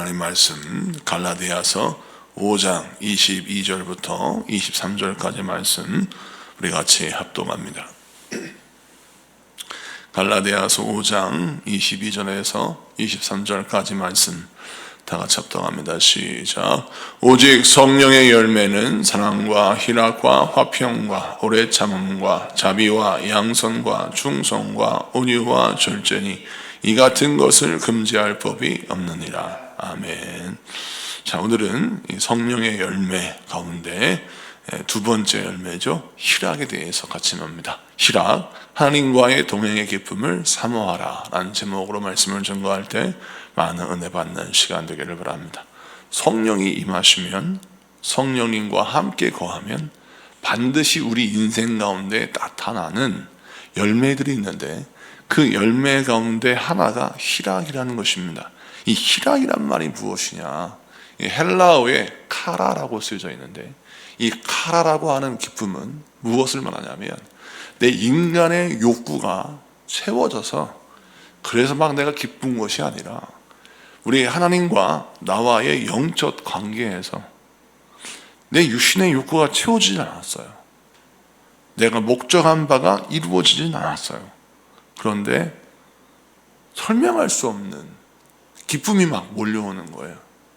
하나님 말씀 갈라디아서 5장 22절부터 23절까지 말씀 우리 같이 합독합니다. 갈라디아서 5장 22절에서 23절까지 말씀 다 같이 합독합니다. 시작. 오직 성령의 열매는 사랑과 희락과 화평과 오래 참음과 자비와 양선과 충성과 온유와 절제니 이 같은 것을 금지할 법이 없느니라. 아멘. 자, 오늘은 성령의 열매 가운데 두 번째 열매죠. 희락에 대해서 같이 봅니다. 희락, 하나님과의 동행의 기쁨을 사모하라 라는 제목으로 말씀을 전거할 때 많은 은혜 받는 시간 되기를 바랍니다. 성령이 임하시면, 성령님과 함께 거하면 반드시 우리 인생 가운데 나타나는 열매들이 있는데 그 열매 가운데 하나가 희락이라는 것입니다. 이 희락이란 말이 무엇이냐? 헬라어에 카라라고 쓰여져 있는데 이 카라라고 하는 기쁨은 무엇을 말하냐면 내 인간의 욕구가 채워져서 그래서 막 내가 기쁜 것이 아니라 우리 하나님과 나와의 영적 관계에서 내 육신의 욕구가 채워지지 않았어요. 내가 목적한 바가 이루어지진 않았어요. 그런데 설명할 수 없는 기쁨이 막 몰려오는 거예요.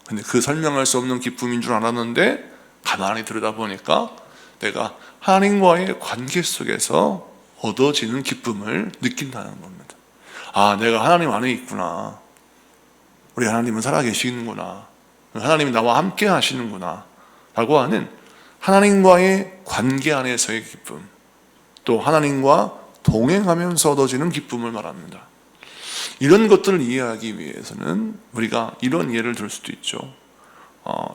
근데 그 설명할 수 없는 기쁨인 줄 알았는데 가만히 들여다보니까 내가 하나님과의 관계 속에서 얻어지는 기쁨을 느낀다는 겁니다. 아, 내가 하나님 안에 있구나. 우리 하나님은 살아계시는구나. 하나님이 나와 함께 하시는구나 라고 하는 하나님과의 관계 안에서의 기쁨, 또 하나님과 동행하면서 얻어지는 기쁨을 말합니다. 이런 것들을 이해하기 위해서는 우리가 이런 예를 들 수도 있죠.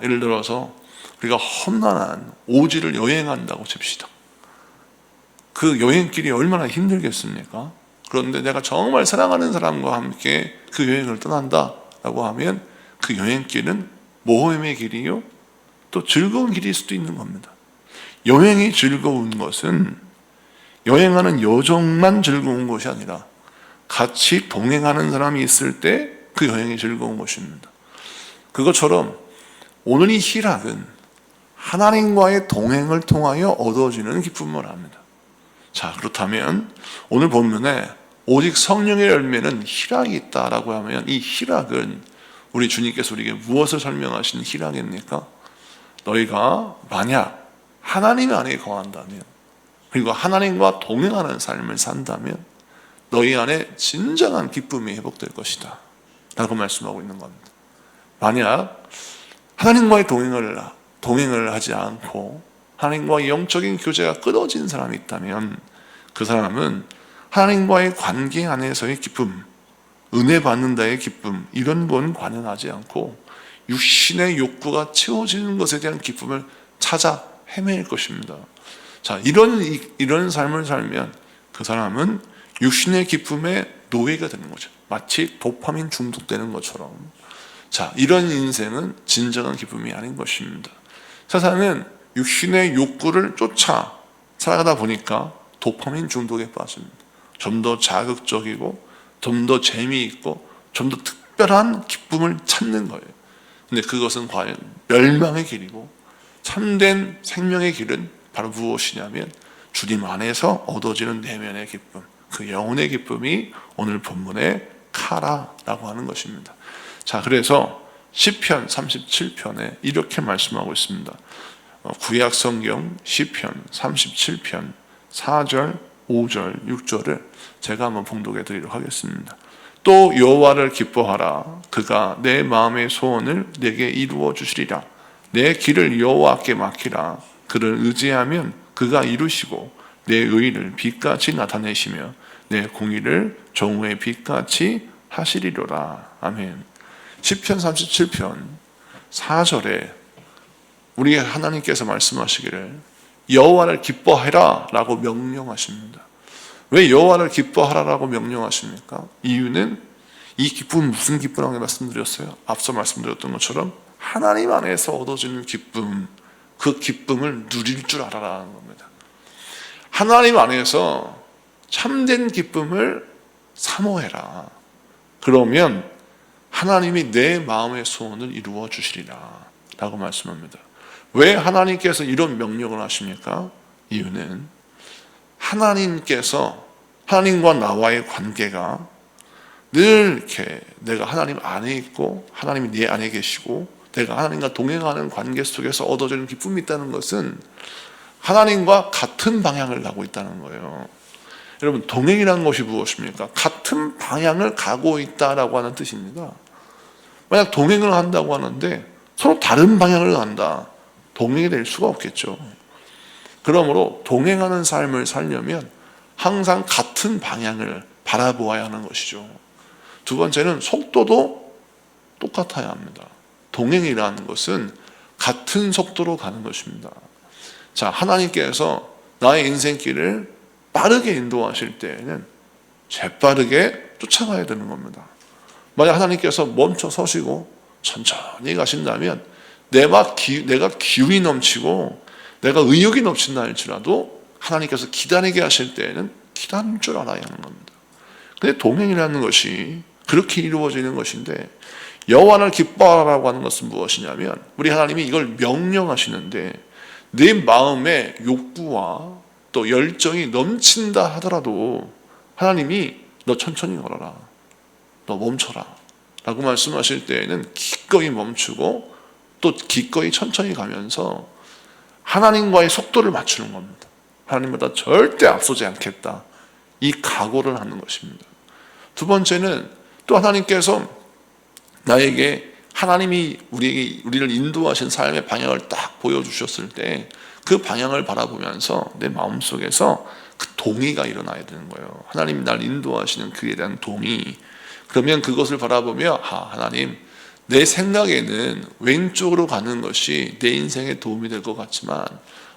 예를 들어서 우리가 험난한 오지를 여행한다고 칩시다. 그 여행길이 얼마나 힘들겠습니까? 그런데 내가 정말 사랑하는 사람과 함께 그 여행을 떠난다라고 하면 그 여행길은 모험의 길이요, 또 즐거운 길일 수도 있는 겁니다. 여행이 즐거운 것은 여행하는 여정만 즐거운 것이 아니라 같이 동행하는 사람이 있을 때 그 여행이 즐거운 것입니다. 그것처럼 오늘 이 희락은 하나님과의 동행을 통하여 얻어지는 기쁨을 합니다. 자, 그렇다면 오늘 본문에 오직 성령의 열매는 희락이 있다라고 하면 이 희락은 우리 주님께서 우리에게 무엇을 설명하시는 희락입니까? 너희가 만약 하나님 안에 거한다면, 그리고 하나님과 동행하는 삶을 산다면 너희 안에 진정한 기쁨이 회복될 것이다 라고 말씀하고 있는 겁니다. 만약 하나님과의 동행을 하지 않고 하나님과의 영적인 교제가 끊어진 사람이 있다면 그 사람은 하나님과의 관계 안에서의 기쁨, 은혜 받는다의 기쁨, 이런 건 관여하지 않고 육신의 욕구가 채워지는 것에 대한 기쁨을 찾아 헤맬 것입니다. 자, 이런 삶을 살면 그 사람은 육신의 기쁨의 노예가 되는 거죠. 마치 도파민 중독되는 것처럼. 자, 이런 인생은 진정한 기쁨이 아닌 것입니다. 세상은 육신의 욕구를 쫓아 살아가다 보니까 도파민 중독에 빠집니다. 좀 더 자극적이고 좀 더 재미있고 좀 더 특별한 기쁨을 찾는 거예요. 근데 그것은 과연 멸망의 길이고 참된 생명의 길은 바로 무엇이냐면 주님 안에서 얻어지는 내면의 기쁨, 그 영혼의 기쁨이 오늘 본문의 카라라고 하는 것입니다. 자, 그래서 시편 37편에 이렇게 말씀하고 있습니다. 구약 성경 시편 37편 4절, 5절, 6절을 제가 한번 봉독해 드리도록 하겠습니다. 또 여호와를 기뻐하라. 그가 내 마음의 소원을 내게 이루어 주시리라. 내 길을 여호와께 맡기라. 그를 의지하면 그가 이루시고 내 의를 빛같이 나타내시며 내 공의를 정오의 빛같이 하시리로라. 아멘. 시편 37편 4절에 우리 하나님께서 말씀하시기를 여호와를 기뻐하라 라고 명령하십니다. 왜 여호와를 기뻐하라 라고 명령하십니까? 이유는 이 기쁨은 무슨 기쁨이라고 말씀드렸어요? 앞서 말씀드렸던 것처럼 하나님 안에서 얻어지는 기쁨, 그 기쁨을 누릴 줄 알아라는 겁니다. 하나님 안에서 참된 기쁨을 사모해라. 그러면 하나님이 내 마음의 소원을 이루어 주시리라 라고 말씀합니다. 왜 하나님께서 이런 명령을 하십니까? 이유는 하나님과 나와의 관계가 늘 이렇게 내가 하나님 안에 있고 하나님이 내 안에 계시고 내가 하나님과 동행하는 관계 속에서 얻어지는 기쁨이 있다는 것은 하나님과 같은 방향을 가고 있다는 거예요. 여러분, 동행이라는 것이 무엇입니까? 같은 방향을 가고 있다라고 하는 뜻입니다. 만약 동행을 한다고 하는데 서로 다른 방향을 간다, 동행이 될 수가 없겠죠. 그러므로 동행하는 삶을 살려면 항상 같은 방향을 바라보아야 하는 것이죠. 두 번째는 속도도 똑같아야 합니다. 동행이라는 것은 같은 속도로 가는 것입니다. 자, 하나님께서 나의 인생길을 빠르게 인도하실 때에는 재빠르게 쫓아가야 되는 겁니다. 만약 하나님께서 멈춰 서시고 천천히 가신다면 내가 기운이 넘치고 내가 의욕이 넘친다 할지라도 하나님께서 기다리게 하실 때에는 기다릴 줄 알아야 하는 겁니다. 근데 동행이라는 것이 그렇게 이루어지는 것인데, 여호와를 기뻐하라고 하는 것은 무엇이냐면 우리 하나님이 이걸 명령하시는데 내 마음의 욕구와 또 열정이 넘친다 하더라도 하나님이 너 천천히 걸어라, 너 멈춰라 라고 말씀하실 때에는 기꺼이 멈추고 또 기꺼이 천천히 가면서 하나님과의 속도를 맞추는 겁니다. 하나님보다 절대 앞서지 않겠다, 이 각오를 하는 것입니다. 두 번째는 또 하나님께서 나에게 하나님이 우리를 인도하신 삶의 방향을 딱 보여주셨을 때 그 방향을 바라보면서 내 마음속에서 그 동의가 일어나야 되는 거예요. 하나님이 날 인도하시는 그에 대한 동의. 그러면 그것을 바라보며 하나님, 내 생각에는 왼쪽으로 가는 것이 내 인생에 도움이 될 것 같지만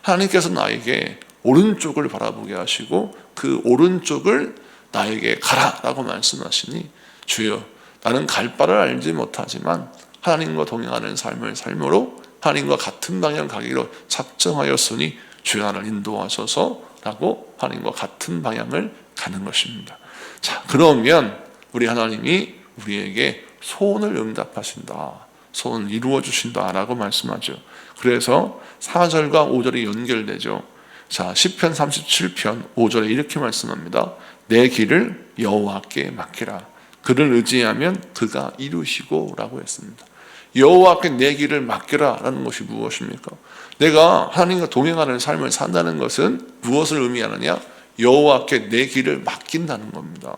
하나님께서 나에게 오른쪽을 바라보게 하시고 그 오른쪽을 나에게 가라라고 말씀하시니, 주여, 나는 갈 바를 알지 못하지만 하나님과 동행하는 삶을 삶으로 하나님과 같은 방향 가기로 작정하였으니 주여 나를 인도하소서 라고 하나님과 같은 방향을 가는 것입니다. 자, 그러면 우리 하나님이 우리에게 소원을 응답하신다, 소원을 이루어 주신다 라고 말씀하죠. 그래서 4절과 5절이 연결되죠. 자, 시편 37편 5절에 이렇게 말씀합니다. 내 길을 여호와께 맡기라, 그를 의지하면 그가 이루시고 라고 했습니다. 여호와께 내 길을 맡기라 라는 것이 무엇입니까? 내가 하나님과 동행하는 삶을 산다는 것은 무엇을 의미하느냐? 여호와께 내 길을 맡긴다는 겁니다.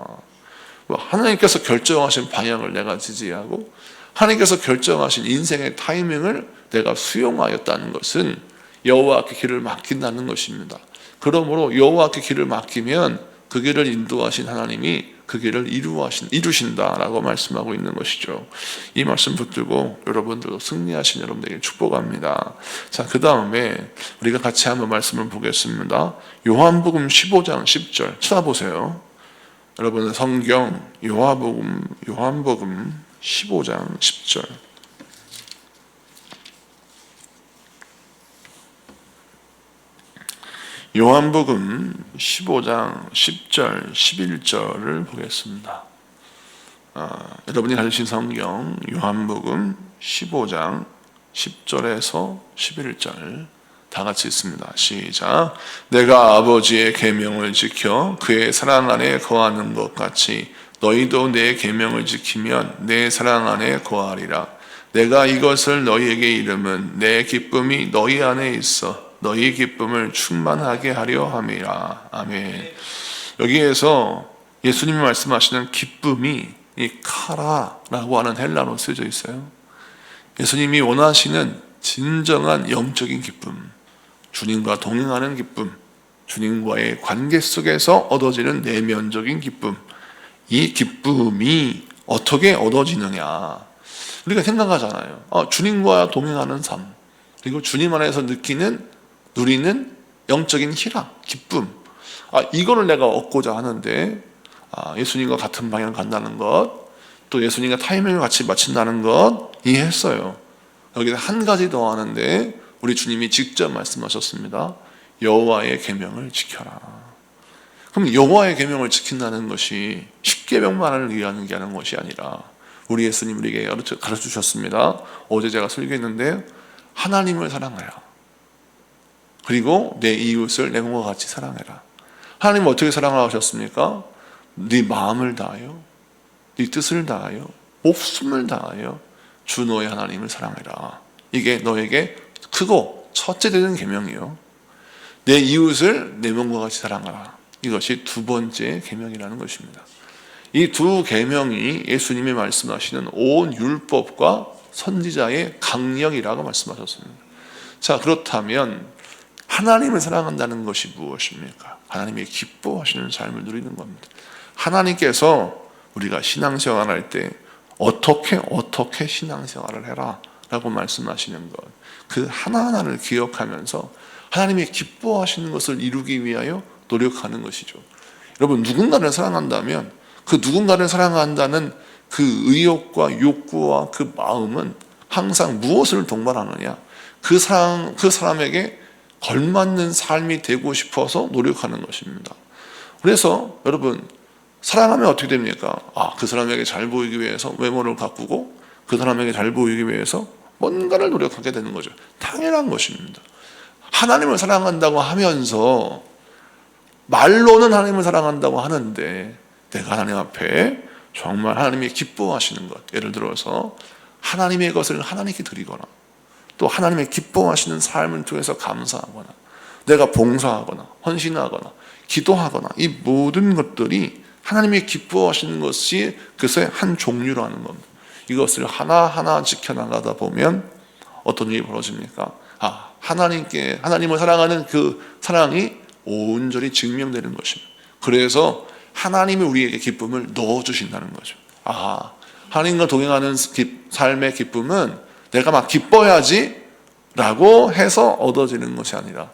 하나님께서 결정하신 방향을 내가 지지하고 하나님께서 결정하신 인생의 타이밍을 내가 수용하였다는 것은 여호와께 길을 맡긴다는 것입니다. 그러므로 여호와께 길을 맡기면 그 길을 인도하신 하나님이 그 길을 이루신다라고 말씀하고 있는 것이죠. 이 말씀 붙들고 여러분들도 승리하신 여러분들에게 축복합니다. 자, 그 다음에 우리가 같이 한번 말씀을 보겠습니다. 요한복음 15장 10절 찾아보세요. 여러분의 성경 요한복음 15장 10절. 요한복음 15장 10절 11절을 보겠습니다. 여러분이 가지신 성경 요한복음 15장 10절에서 11절 다 같이 읽습니다. 시작. 내가 아버지의 계명을 지켜 그의 사랑 안에 거하는 것 같이 너희도 내 계명을 지키면 내 사랑 안에 거하리라. 내가 이것을 너희에게 이름은 내 기쁨이 너희 안에 있어 너희 기쁨을 충만하게 하려 함이라. 아멘. 여기에서 예수님이 말씀하시는 기쁨이 이 카라라고 하는 헬라어로 쓰여져 있어요. 예수님이 원하시는 진정한 영적인 기쁨, 주님과 동행하는 기쁨, 주님과의 관계 속에서 얻어지는 내면적인 기쁨, 이 기쁨이 어떻게 얻어지느냐, 우리가 생각하잖아요. 주님과 동행하는 삶, 그리고 주님 안에서 누리는 영적인 희락, 기쁨, 이거를 내가 얻고자 하는데 예수님과 같은 방향을 간다는 것, 또 예수님과 타이밍을 같이 맞춘다는 것 이해했어요. 여기서 한 가지 더 하는데 우리 주님이 직접 말씀하셨습니다. 여호와의 계명을 지켜라. 그럼 여호와의 계명을 지킨다는 것이 10계명만을 위한 게 하는 것이 아니라 우리 예수님 우리에게 가르쳐 주셨습니다. 어제 제가 설교했는데 하나님을 사랑하라. 그리고 내 이웃을 내 몸과 같이 사랑해라. 하나님 어떻게 사랑하셨습니까? 네 마음을 다하여, 네 뜻을 다하여, 목숨을 다하여 주 너의 하나님을 사랑해라. 이게 너에게 크고 첫째 되는 계명이요. 내 이웃을 내 몸과 같이 사랑하라. 이것이 두 번째 계명이라는 것입니다. 이 두 계명이 예수님이 말씀하시는 온 율법과 선지자의 강령이라고 말씀하셨습니다. 자, 그렇다면 하나님을 사랑한다는 것이 무엇입니까? 하나님이 기뻐하시는 삶을 누리는 겁니다. 하나님께서 우리가 신앙생활할 때 어떻게 신앙생활을 해라 라고 말씀하시는 것, 그 하나하나를 기억하면서 하나님이 기뻐하시는 것을 이루기 위하여 노력하는 것이죠. 여러분, 누군가를 사랑한다면 그 누군가를 사랑한다는 그 의욕과 욕구와 그 마음은 항상 무엇을 동반하느냐? 그 사람에게 걸맞는 삶이 되고 싶어서 노력하는 것입니다. 그래서 여러분, 사랑하면 어떻게 됩니까? 그 사람에게 잘 보이기 위해서 외모를 가꾸고 그 사람에게 잘 보이기 위해서 뭔가를 노력하게 되는 거죠. 당연한 것입니다. 하나님을 사랑한다고 하면서 말로는 하나님을 사랑한다고 하는데 내가 하나님 앞에 정말 하나님이 기뻐하시는 것, 예를 들어서 하나님의 것을 하나님께 드리거나 또 하나님의 기뻐하시는 삶을 통해서 감사하거나 내가 봉사하거나 헌신하거나 기도하거나 이 모든 것들이 하나님이 기뻐하시는 것이 그것의 한 종류라는 겁니다. 이것을 하나하나 지켜나가다 보면 어떤 일이 벌어집니까? 하나님을 사랑하는 그 사랑이 온전히 증명되는 것입니다. 그래서 하나님이 우리에게 기쁨을 넣어주신다는 거죠. 하나님과 동행하는 삶의 기쁨은 내가 막 기뻐야지 라고 해서 얻어지는 것이 아니라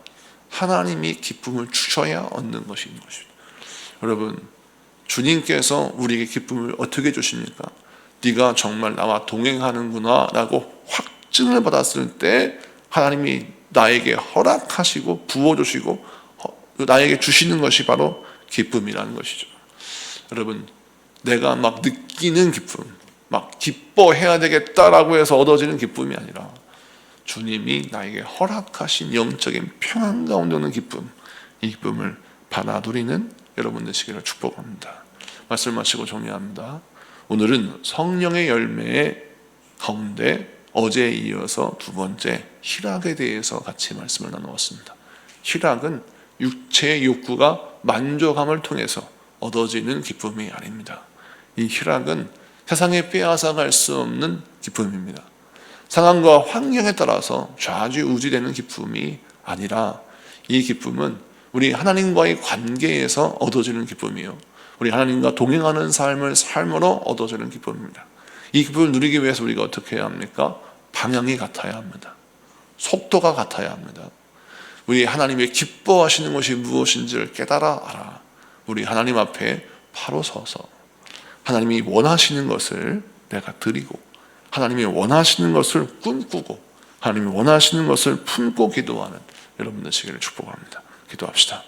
하나님이 기쁨을 주셔야 얻는 것인 것입니다. 여러분, 주님께서 우리에게 기쁨을 어떻게 주십니까? 네가 정말 나와 동행하는구나 라고 확증을 받았을 때 하나님이 나에게 허락하시고 부어주시고 나에게 주시는 것이 바로 기쁨이라는 것이죠. 여러분, 내가 막 느끼는 기쁨, 막 기뻐해야 되겠다라고 해서 얻어지는 기쁨이 아니라 주님이 나에게 허락하신 영적인 평안 가운데 오는 기쁨, 이 기쁨을 받아 누리는 여러분 되시기를 축복합니다. 말씀 마치고 정리합니다. 오늘은 성령의 열매의 가운데 어제에 이어서 두 번째 희락에 대해서 같이 말씀을 나누었습니다. 희락은 육체의 욕구가 만족함을 통해서 얻어지는 기쁨이 아닙니다. 이 희락은 세상에 빼앗아갈 수 없는 기쁨입니다. 상황과 환경에 따라서 좌지우지되는 기쁨이 아니라 이 기쁨은 우리 하나님과의 관계에서 얻어지는 기쁨이요, 우리 하나님과 동행하는 삶으로 얻어지는 기쁨입니다. 이 기쁨을 누리기 위해서 우리가 어떻게 해야 합니까? 방향이 같아야 합니다. 속도가 같아야 합니다. 우리 하나님의 기뻐하시는 것이 무엇인지를 깨달아 알아. 우리 하나님 앞에 바로 서서 하나님이 원하시는 것을 내가 드리고 하나님이 원하시는 것을 꿈꾸고 하나님이 원하시는 것을 품고 기도하는 여러분 되시기를 축복합니다. 기도합시다.